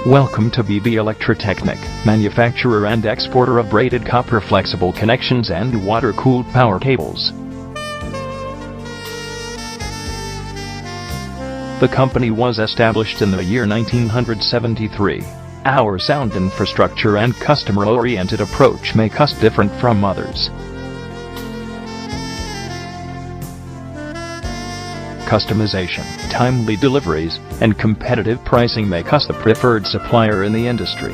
Welcome to BB Electrotechnic, manufacturer and exporter of braided copper flexible connections and water-cooled power cables. The company was established in the year 1973. Our sound infrastructure and customer-oriented approach make us different from others. Customization, timely deliveries, and competitive pricing make us the preferred supplier in the industry.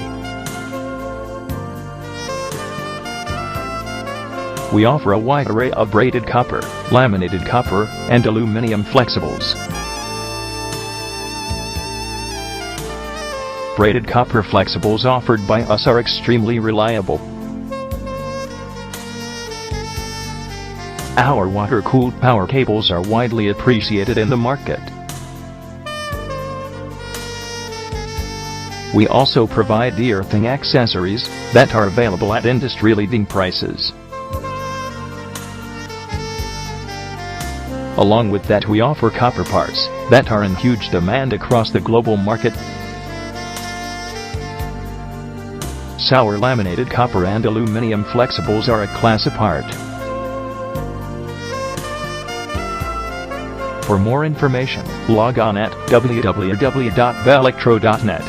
We offer a wide array of braided copper, laminated copper, and aluminum flexibles. Braided copper flexibles offered by us are extremely reliable. Our water-cooled power cables are widely appreciated in the market. We also provide the earthing accessories that are available at industry-leading prices. Along with that, we offer copper parts that are in huge demand across the global market. Our laminated copper and aluminum flexibles are a class apart. For more information, log on at www.belectro.net.